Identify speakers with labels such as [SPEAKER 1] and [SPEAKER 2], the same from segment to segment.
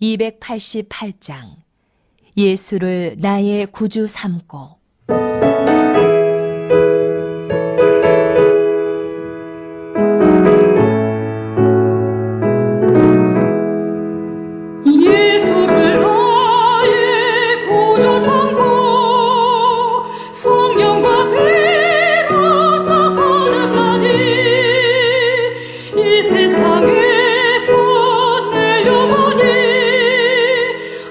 [SPEAKER 1] 288장 예수를 나의 구주 삼고.
[SPEAKER 2] 예수를 나의 구주 삼고 성령과 피로써 거듭나니 이 세상에서 내 영혼이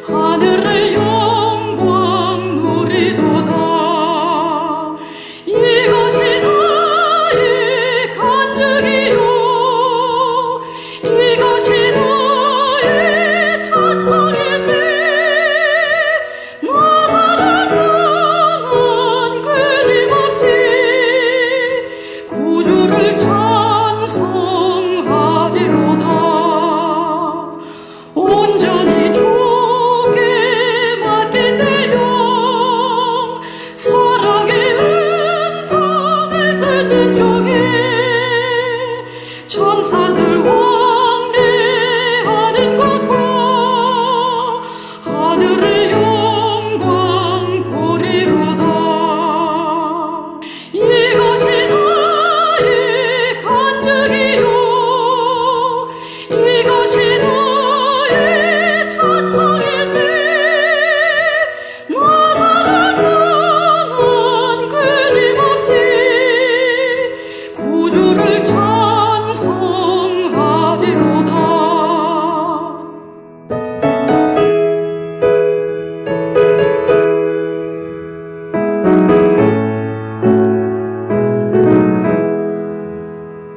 [SPEAKER 2] 하늘의 영광 누리도다. 이것이 나의 간증이요, 이것이 나의 찬송이세. 나사렛 땅은 끊임없이 구주를 찬송하리로다. 온전히 주께 맡긴 내 영, 사랑의 음성을 듣는 중에 천사들 왕래하는 것과 하늘의 영광 보리로다. 이것이 나의 간증이요, 이것이 나의 찬송이세. 나사렛 땅은 끊임없이 구주를 찬송하리로다.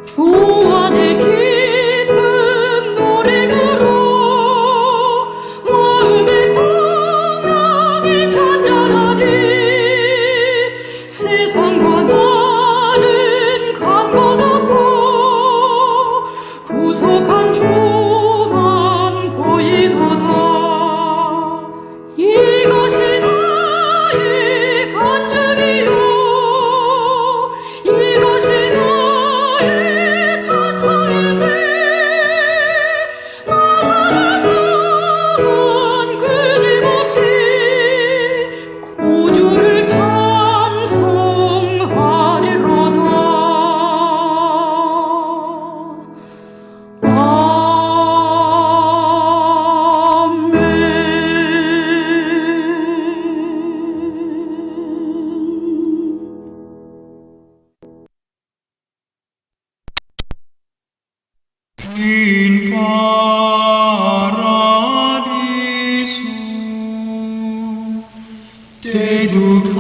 [SPEAKER 2] 주 안에 기쁜 노래으로 마음의 풍랑이 잔잔하니 세상과 나는 간곳없고 구속한 주만 보이도다. 이것이 나의 간증이요, 이것이 나의 찬송이세. 나사렛 땅은 끊임없이 구주를 찬송하리로다.
[SPEAKER 3] In paradiso deducante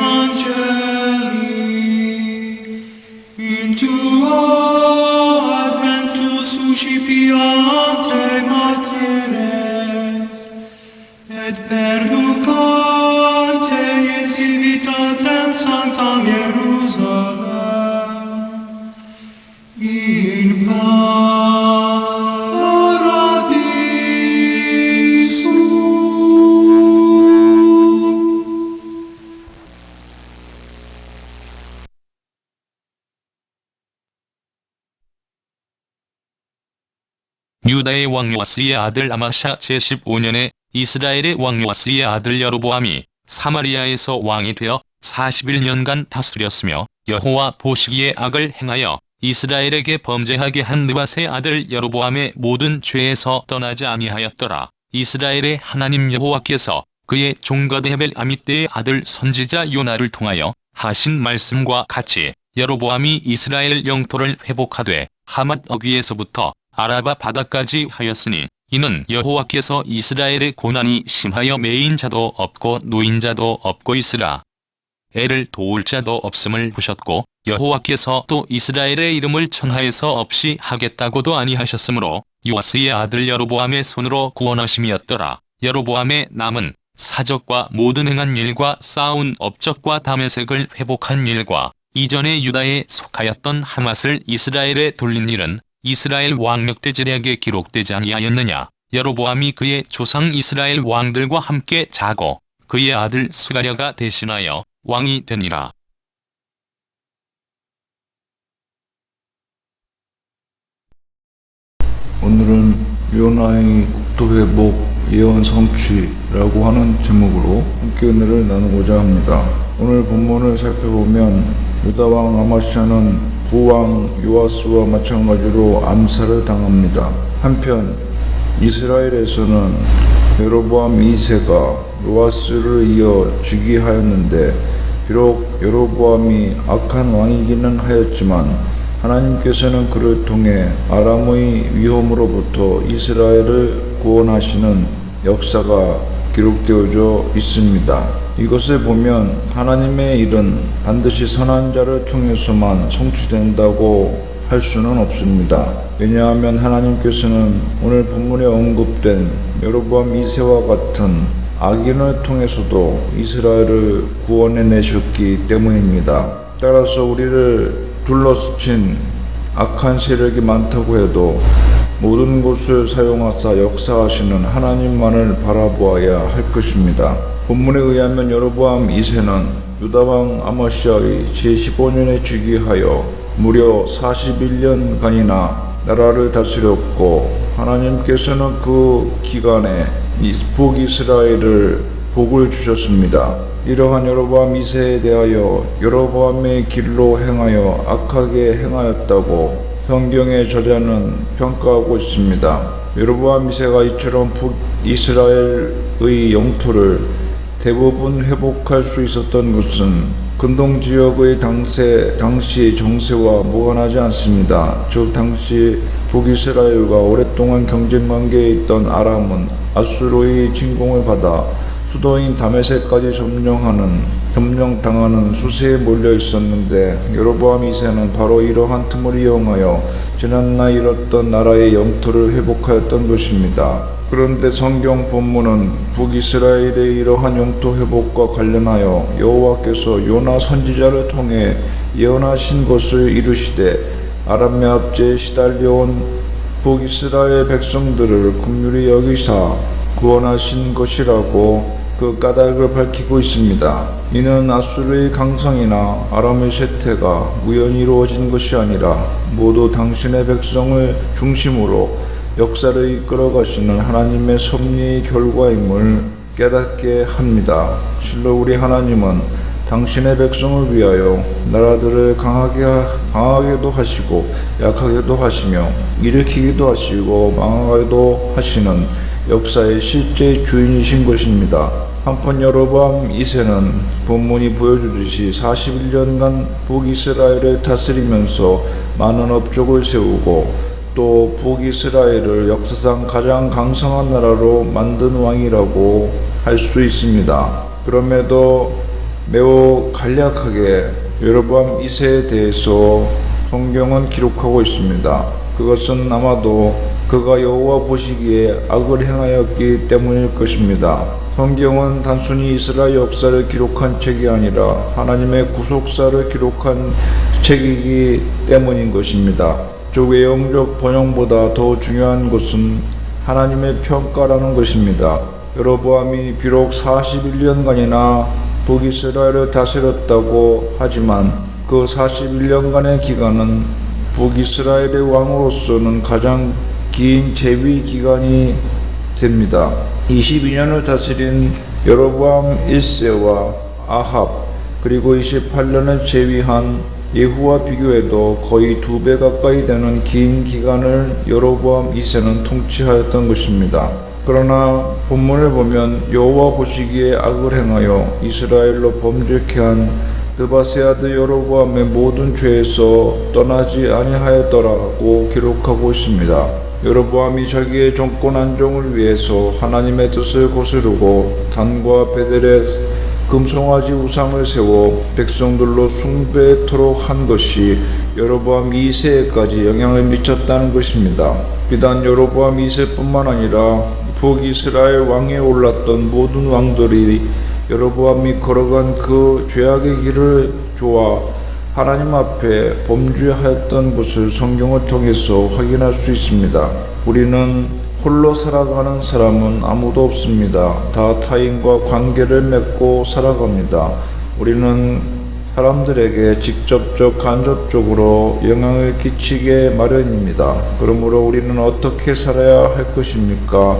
[SPEAKER 3] angeli in tuo adventus suscipiante materes et perducante in civitatem sanctam Hierusalem in paradiso.
[SPEAKER 4] 유다의 왕 요아스의 아들 아마샤 제15년에 이스라엘의 왕 요아스의 아들 여로보암이 사마리아에서 왕이 되어 41년간 다스렸으며 여호와 보시기에 악을 행하여 이스라엘에게 범죄하게 한 느밧의 아들 여로보암의 모든 죄에서 떠나지 아니하였더라. 이스라엘의 하나님 여호와께서 그의 종가드헤벨 아미떼의 아들 선지자 요나를 통하여 하신 말씀과 같이 여로보암이 이스라엘 영토를 회복하되 하맛 어귀에서부터 아라바 바다까지 하였으니 이는 여호와께서 이스라엘의 고난이 심하여 매인 자도 없고 노인 자도 없고 있으라. 애를 도울 자도 없음을 보셨고 여호와께서 또 이스라엘의 이름을 천하에서 없이 하겠다고도 아니하셨으므로 요아스의 아들 여로보암의 손으로 구원하심이었더라. 여로보암의 남은 사적과 모든 행한 일과 쌓아온 업적과 다메섹을 회복한 일과 이전에 유다에 속하였던 하맛을 이스라엘에 돌린 일은 이스라엘 왕력대제략에 기록되지 아니하였느냐. 여로보암이 그의 조상 이스라엘 왕들과 함께 자고 그의 아들 스가랴가 대신하여 왕이 되니라.
[SPEAKER 5] 오늘은 요나의 국토 회복 예언 성취라고 하는 제목으로 함께 은혜를 나누고자 합니다. 오늘 본문을 살펴보면 유다왕 아마시아는 부왕 요아스와 마찬가지로 암살을 당합니다. 한편 이스라엘에서는 여로보암 2세가 요아스를 이어 즉위하였는데 비록 여로보암이 악한 왕이기는 하였지만 하나님께서는 그를 통해 아람의 위험으로부터 이스라엘을 구원하시는 역사가 기록되어져 있습니다. 이것을 보면 하나님의 일은 반드시 선한 자를 통해서만 성취된다고 할 수는 없습니다. 왜냐하면 하나님께서는 오늘 본문에 언급된 여로보암 2세와 같은 악인을 통해서도 이스라엘을 구원해 내셨기 때문입니다. 따라서 우리를 둘러스친 악한 세력이 많다고 해도 모든 것을 사용하사 역사하시는 하나님만을 바라보아야 할 것입니다. 본문에 의하면 여로보암 2세는 유다왕 아마시아의 제15년에 즉위하여 무려 41년간이나 나라를 다스렸고 하나님께서는 그 기간에 북이스라엘을 복을 주셨습니다. 이러한 여로보암 2세에 대하여 여로보암의 길로 행하여 악하게 행하였다고 성경의 저자는 평가하고 있습니다. 여로보암 2세가 이처럼 북이스라엘의 영토를 대부분 회복할 수 있었던 것은 근동 지역의 당시 정세와 무관하지 않습니다. 즉 당시 북이스라엘과 오랫동안 경쟁 관계에 있던 아람은 아수르의 침공을 받아 수도인 다메섹까지 점령당하는 수세에 몰려 있었는데 여로보암 2세는 바로 이러한 틈을 이용하여 지난날 잃었던 나라의 영토를 회복하였던 것입니다. 그런데 성경 본문은 북이스라엘의 이러한 영토 회복과 관련하여 여호와께서 요나 선지자를 통해 예언하신 것을 이루시되 아람 매압제에 시달려온 북이스라엘 백성들을 긍휼히 여기사 구원하신 것이라고 그 까닭을 밝히고 있습니다. 이는 아수르의 강성이나 아람의 쇠퇴가 우연히 이루어진 것이 아니라 모두 당신의 백성을 중심으로 역사를 이끌어 가시는 하나님의 섭리의 결과임을 깨닫게 합니다. 실로 우리 하나님은 당신의 백성을 위하여 나라들을 강하게도 하시고 약하게도 하시며 일으키기도 하시고 망하게도 하시는 역사의 실제 주인이신 것입니다. 한편 여로보암 2세는 본문이 보여주듯이 41년간 북이스라엘을 다스리면서 많은 업적을 세우고 또 북이스라엘을 역사상 가장 강성한 나라로 만든 왕이라고 할 수 있습니다. 그럼에도 매우 간략하게 여로보암 2세에 대해서 성경은 기록하고 있습니다. 그것은 아마도 그가 여호와 보시기에 악을 행하였기 때문일 것입니다. 성경은 단순히 이스라엘 역사를 기록한 책이 아니라 하나님의 구속사를 기록한 책이기 때문인 것입니다. 저 외형적 번역보다 더 중요한 것은 하나님의 평가라는 것입니다. 여로보암이 비록 41년간이나 북이스라엘을 다스렸다고 하지만 그 41년간의 기간은 북이스라엘의 왕으로서는 가장 긴 재위 기간이 됩니다. 22년을 다스린 여로보암 1세와 아합 그리고 28년을 재위한 예후와 비교해도 거의 2배 가까이 되는 긴 기간을 여로보암 2세는 통치하였던 것입니다. 그러나 본문을 보면 여호와 보시기에 악을 행하여 이스라엘로 범죄케 한 느바세 아들 여로보암의 모든 죄에서 떠나지 아니하였더라고 기록하고 있습니다. 여로보암이 자기의 정권 안정을 위해서 하나님의 뜻을 거스르고 단과 베델에 금송아지 우상을 세워 백성들로 숭배토록 한 것이 여로보암 2세까지 영향을 미쳤다는 것입니다. 비단 여로보암 2세뿐만 아니라 북이스라엘 왕에 올랐던 모든 왕들이 여로보암이 걸어간 그 죄악의 길을 좋아 하나님 앞에 범죄하였던 것을 성경을 통해서 확인할 수 있습니다. 우리는 홀로 살아가는 사람은 아무도 없습니다. 다 타인과 관계를 맺고 살아갑니다. 우리는 사람들에게 직접적 간접적으로 영향을 끼치게 마련입니다. 그러므로 우리는 어떻게 살아야 할 것입니까?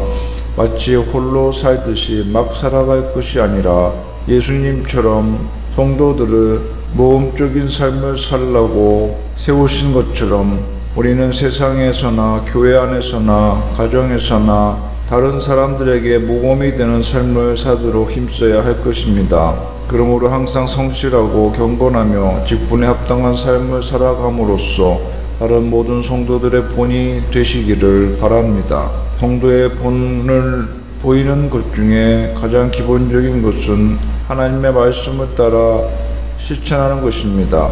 [SPEAKER 5] 마치 홀로 살듯이 막 살아갈 것이 아니라 예수님처럼 성도들을 모험적인 삶을 살라고 세우신 것처럼 우리는 세상에서나 교회 안에서나 가정에서나 다른 사람들에게 모범이 되는 삶을 사도록 힘써야 할 것입니다. 그러므로 항상 성실하고 경건하며 직분에 합당한 삶을 살아감으로써 다른 모든 성도들의 본이 되시기를 바랍니다. 성도의 본을 보이는 것 중에 가장 기본적인 것은 하나님의 말씀을 따라 실천하는 것입니다.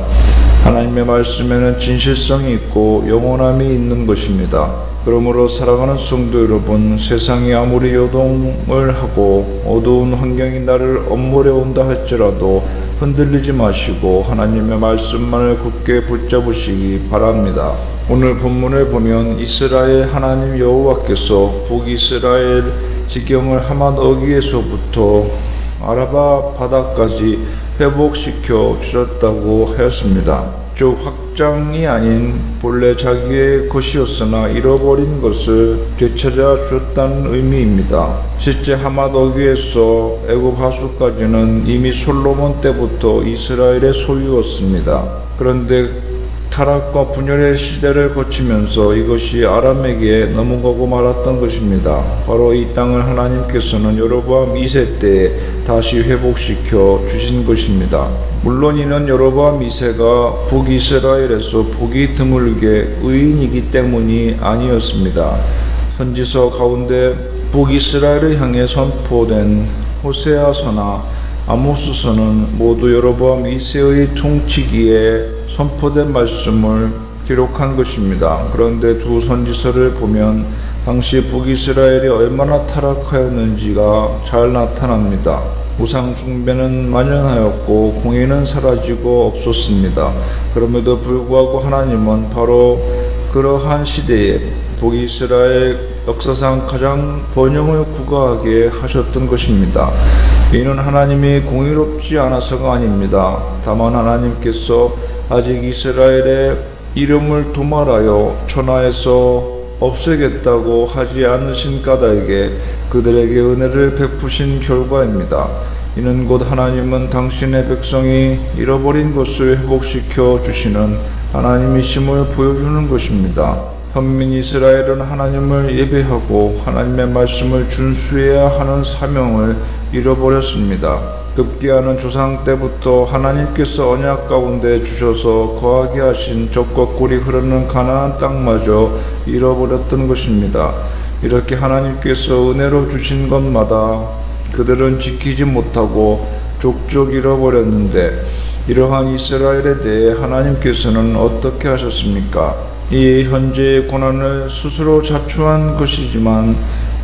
[SPEAKER 5] 하나님의 말씀에는 진실성이 있고 영원함이 있는 것입니다. 그러므로 사랑하는 성도 여러분, 세상이 아무리 요동을 하고 어두운 환경이 나를 엄몰해 온다 할지라도 흔들리지 마시고 하나님의 말씀만을 굳게 붙잡으시기 바랍니다. 오늘 본문을 보면 이스라엘 하나님 여호와께서 북이스라엘 지경을 하맛 어귀에서부터 아라바 바다까지 회복시켜 주셨다고 하였습니다. 즉 확장이 아닌 본래 자기의 것이었으나 잃어버린 것을 되찾아 주셨다는 의미입니다. 실제 하맛 어귀에서 애굽 하수까지는 이미 솔로몬 때부터 이스라엘의 소유였습니다. 그런데 타락과 분열의 시대를 거치면서 이것이 아람에게 넘어가고 말았던 것입니다. 바로 이 땅을 하나님께서는 여로보암 2세 때에 다시 회복시켜 주신 것입니다. 물론 이는 여로보암 2세가 북이스라엘에서 보기 드물게 의인이기 때문이 아니었습니다. 선지서 가운데 북이스라엘을 향해 선포된 호세아서나 아모스서는 모두 여로보암 2세의 통치기에 선포된 말씀을 기록한 것입니다. 그런데 두 선지서를 보면 당시 북이스라엘이 얼마나 타락하였는지가 잘 나타납니다. 우상 숭배는 만연하였고 공의는 사라지고 없었습니다. 그럼에도 불구하고 하나님은 바로 그러한 시대에 북이스라엘 역사상 가장 번영을 구가하게 하셨던 것입니다. 이는 하나님이 공의롭지 않아서가 아닙니다. 다만 하나님께서 아직 이스라엘의 이름을 도말하여 천하에서 없애겠다고 하지 않으신 까닭에 그들에게 은혜를 베푸신 결과입니다. 이는 곧 하나님은 당신의 백성이 잃어버린 것을 회복시켜 주시는 하나님이심을 보여주는 것입니다. 현민 이스라엘은 하나님을 예배하고 하나님의 말씀을 준수해야 하는 사명을 잃어버렸습니다. 급기야는 조상 때부터 하나님께서 언약 가운데 주셔서 거하게 하신 젖과 꿀이 흐르는 가나안 땅마저 잃어버렸던 것입니다. 이렇게 하나님께서 은혜로 주신 것마다 그들은 지키지 못하고 족족 잃어버렸는데 이러한 이스라엘에 대해 하나님께서는 어떻게 하셨습니까? 이 현재의 고난을 스스로 자초한 것이지만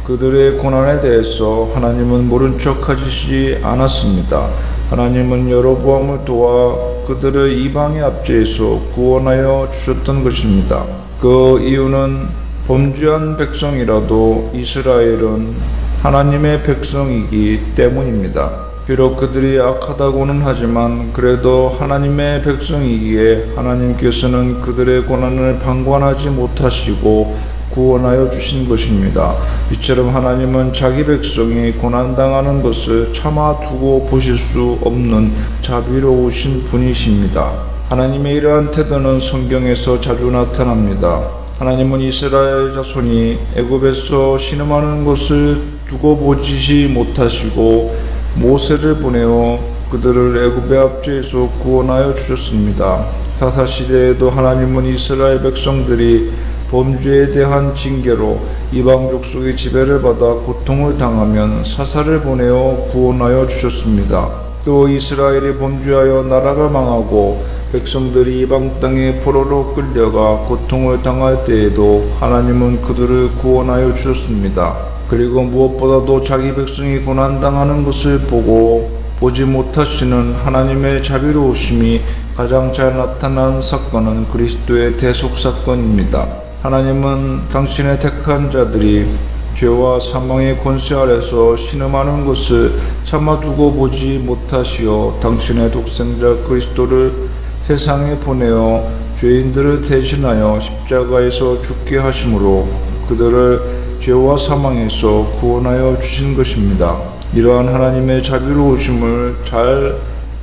[SPEAKER 5] 그들의 고난에 대해서 하나님은 모른 척 하시지 않았습니다. 하나님은 여로보암을 도와 그들을 이방의 압제에서 구원하여 주셨던 것입니다. 그 이유는 범죄한 백성이라도 이스라엘은 하나님의 백성이기 때문입니다. 비록 그들이 악하다고는 하지만 그래도 하나님의 백성이기에 하나님께서는 그들의 고난을 방관하지 못하시고 구원하여 주신 것입니다. 이처럼 하나님은 자기 백성이 고난당하는 것을 참아두고 보실 수 없는 자비로우신 분이십니다. 하나님의 이러한 태도는 성경에서 자주 나타납니다. 하나님은 이스라엘 자손이 애굽에서 신음하는 것을 두고 보지 못하시고 모세를 보내어 그들을 애굽의 압제에서 구원하여 주셨습니다. 사사시대에도 하나님은 이스라엘 백성들이 범죄에 대한 징계로 이방 족속의 지배를 받아 고통을 당하면 사사를 보내어 구원하여 주셨습니다. 또 이스라엘이 범죄하여 나라가 망하고 백성들이 이방 땅에 포로로 끌려가 고통을 당할 때에도 하나님은 그들을 구원하여 주셨습니다. 그리고 무엇보다도 자기 백성이 고난당하는 것을 보지 못하시는 하나님의 자비로우심이 가장 잘 나타난 사건은 그리스도의 대속사건입니다. 하나님은 당신의 택한 자들이 죄와 사망의 권세 아래서 신음하는 것을 참아두고 보지 못하시어 당신의 독생자 그리스도를 세상에 보내어 죄인들을 대신하여 십자가에서 죽게 하심으로 그들을 죄와 사망에서 구원하여 주신 것입니다. 이러한 하나님의 자비로우심을 잘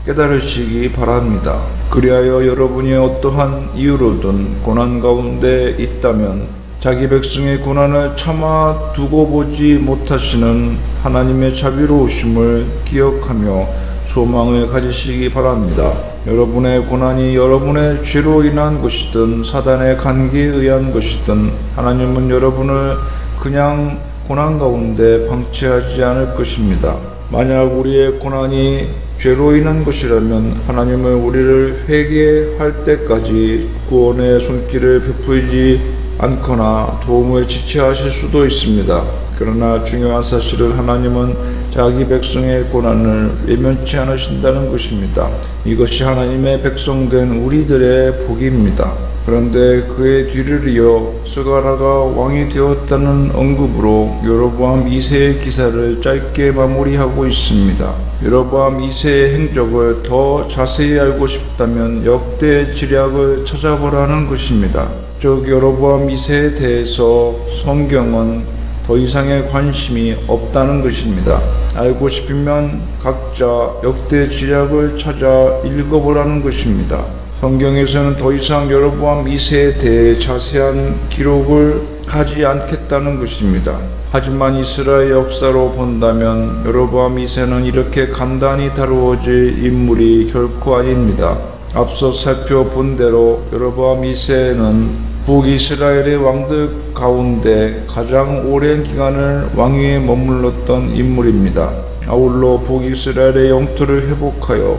[SPEAKER 5] 깨달으시기 바랍니다. 그리하여 여러분이 어떠한 이유로든 고난 가운데 있다면 자기 백성의 고난을 참아 두고 보지 못하시는 하나님의 자비로우심을 기억하며 소망을 가지시기 바랍니다. 여러분의 고난이 여러분의 죄로 인한 것이든 사단의 관계에 의한 것이든 하나님은 여러분을 그냥 고난 가운데 방치하지 않을 것입니다. 만약 우리의 고난이 죄로 인한 것이라면 하나님은 우리를 회개할 때까지 구원의 손길을 베풀지 않거나 도움을 지체하실 수도 있습니다. 그러나 중요한 사실은 하나님은 자기 백성의 고난을 외면치 않으신다는 것입니다. 이것이 하나님의 백성된 우리들의 복입니다. 그런데 그의 뒤를 이어 스가랴가 왕이 되었다는 언급으로 여로보암 2세의 기사를 짧게 마무리하고 있습니다. 여로보암 2세의 행적을 더 자세히 알고 싶다면 역대 지략을 찾아보라는 것입니다. 즉 여로보암 2세에 대해서 성경은 더 이상의 관심이 없다는 것입니다. 알고 싶으면 각자 역대 지략을 찾아 읽어보라는 것입니다. 성경에서는 더 이상 여로보암 2세에 대해 자세한 기록을 하지 않겠다는 것입니다. 하지만 이스라엘 역사로 본다면 여로보암 2세는 이렇게 간단히 다루어질 인물이 결코 아닙니다. 앞서 살펴본 대로 여로보암 2세는 북이스라엘의 왕들 가운데 가장 오랜 기간을 왕위에 머물렀던 인물입니다. 아울러 북이스라엘의 영토를 회복하여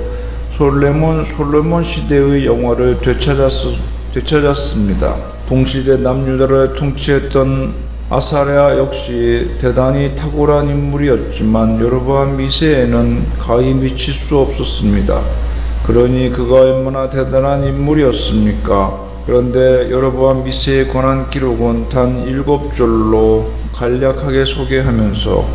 [SPEAKER 5] 솔로몬 시대의 영화를 되찾았습니다. 동시대 남유다를 통치했던 아사랴 역시 대단히 탁월한 인물이었지만 여로보암 2세에는 가히 미칠 수 없었습니다. 그러니 그가 얼마나 대단한 인물이었습니까? 그런데 여로보암 2세의 고난 기록은 단 7절로 간략하게 소개하면서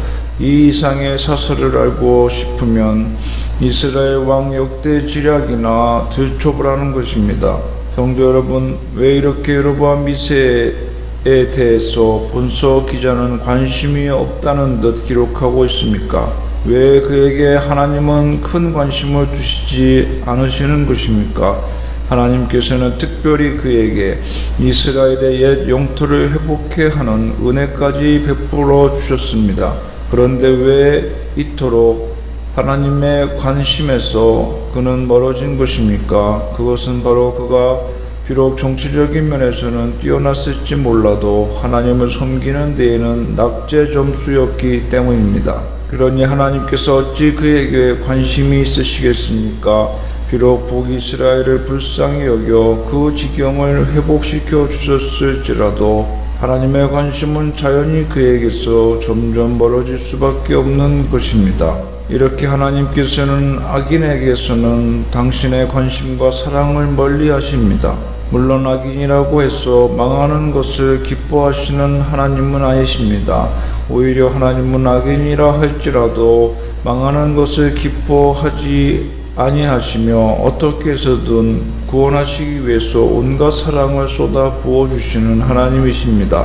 [SPEAKER 5] 이 이상의 사설을 알고 싶으면 이스라엘 왕 역대 지략이나 들춰보라는 것입니다. 성도 여러분, 왜 이렇게 여로보암 2세에 대해서 본서 기자는 관심이 없다는 듯 기록하고 있습니까? 왜 그에게 하나님은 큰 관심을 두시지 않으시는 것입니까? 하나님께서는 특별히 그에게 이스라엘의 옛 영토를 회복해 하는 은혜까지 베풀어 주셨습니다. 그런데 왜 이토록 하나님의 관심에서 그는 멀어진 것입니까? 그것은 바로 그가 비록 정치적인 면에서는 뛰어났을지 몰라도 하나님을 섬기는 데에는 낙제 점수였기 때문입니다. 그러니 하나님께서 어찌 그에게 관심이 있으시겠습니까? 비록 북이스라엘을 불쌍히 여겨 그 지경을 회복시켜 주셨을지라도 하나님의 관심은 자연히 그에게서 점점 멀어질 수밖에 없는 것입니다. 이렇게 하나님께서는 악인에게서는 당신의 관심과 사랑을 멀리 하십니다. 물론 악인이라고 해서 망하는 것을 기뻐하시는 하나님은 아니십니다. 오히려 하나님은 악인이라 할지라도 망하는 것을 기뻐하지 아니하시며 어떻게 해서든 구원하시기 위해서 온갖 사랑을 쏟아 부어주시는 하나님이십니다.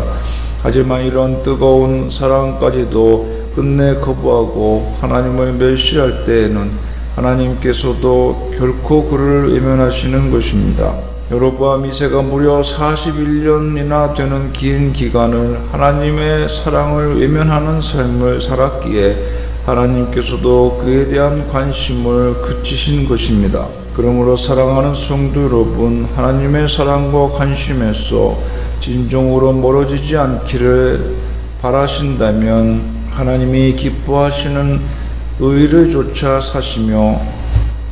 [SPEAKER 5] 하지만 이런 뜨거운 사랑까지도 끝내 거부하고 하나님을 멸시할 때에는 하나님께서도 결코 그를 외면하시는 것입니다. 여로보암 2세가 무려 41년이나 되는 긴 기간을 하나님의 사랑을 외면하는 삶을 살았기에 하나님께서도 그에 대한 관심을 그치신 것입니다. 그러므로 사랑하는 성도 여러분, 하나님의 사랑과 관심에서 진정으로 멀어지지 않기를 바라신다면 하나님이 기뻐하시는 의를 조차 사시며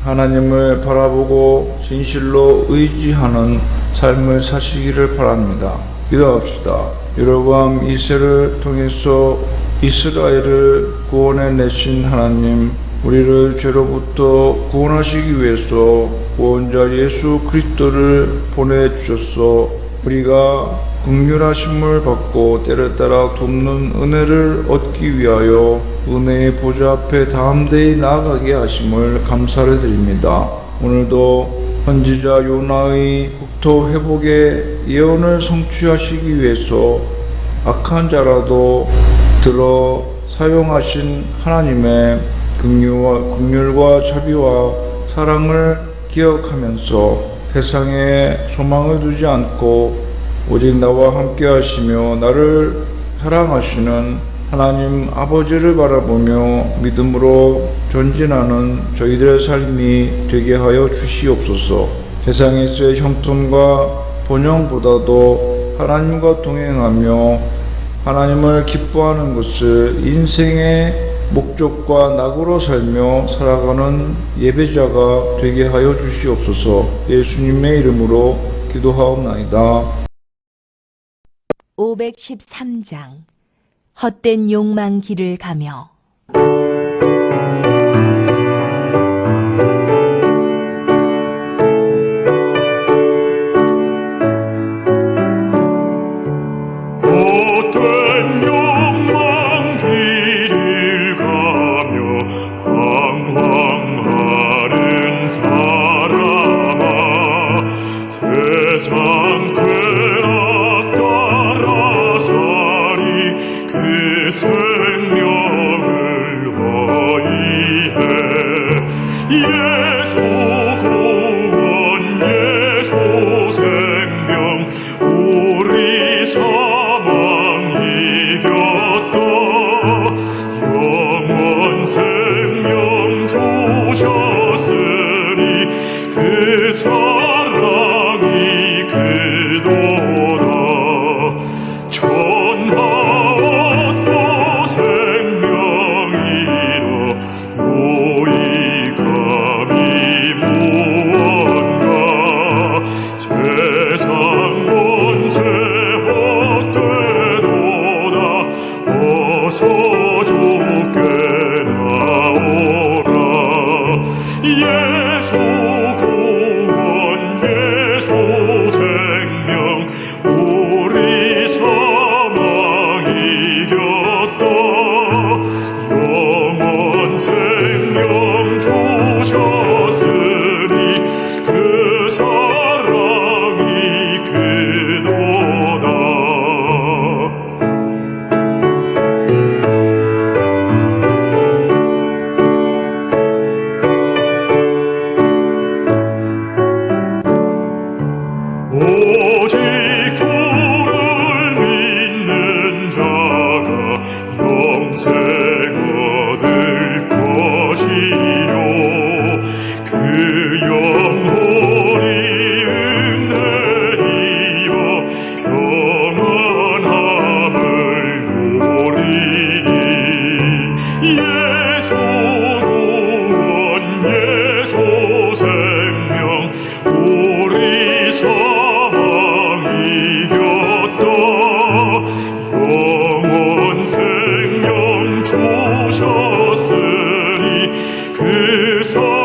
[SPEAKER 5] 하나님을 바라보고 진실로 의지하는 삶을 사시기를 바랍니다. 기도합시다. 여로보암 2세를 통해서 이스라엘을 구원해 내신 하나님, 우리를 죄로부터 구원하시기 위해서 구원자 예수 그리스도를 보내주셔서 우리가 긍휼하심을 받고 때를 따라 돕는 은혜를 얻기 위하여 은혜의 보좌 앞에 담대히 나아가게 하심을 감사를 드립니다. 오늘도 선지자 요나의 국토 회복의 예언을 성취하시기 위해서 악한 자라도 들어 사용하신 하나님의 긍휼과 자비와 사랑을 기억하면서 세상에 소망을 두지 않고 오직 나와 함께 하시며 나를 사랑하시는 하나님 아버지를 바라보며 믿음으로 전진하는 저희들의 삶이 되게 하여 주시옵소서. 세상에서의 형통과 번영보다도 하나님과 동행하며 하나님을 기뻐하는 것을 인생의 목적과 낙으로 살며 살아가는 예배자가 되게 하여 주시옵소서. 예수님의 이름으로 기도하옵나이다.
[SPEAKER 1] 513장 헛된 욕망 길을 가며
[SPEAKER 3] 헛된 욕망 길을 가며 방황하는 사람아 세상 쾌락 따라 살이 그 생명을 허위해 예수 구원 예수 생명 우리 사망 이겼다 영원 생명 주셨으니 그 사랑이 그도다 천하 얻고 생명이라 요익함이 무언가 세상 권세 헛되도다 어서 주께 나오라 예수 구원 예수 생명 우리 사망 이겼다 영원 생명 주셨으니 그 사랑이 그도다 오직 주를 믿는 자가 영생 얻을 것이요 그 영혼이 은혜 입어 평안함을 노리리 예수 구원 예수 생명 우리 사망 이겼다 영원 생명 주셨으니 그 사랑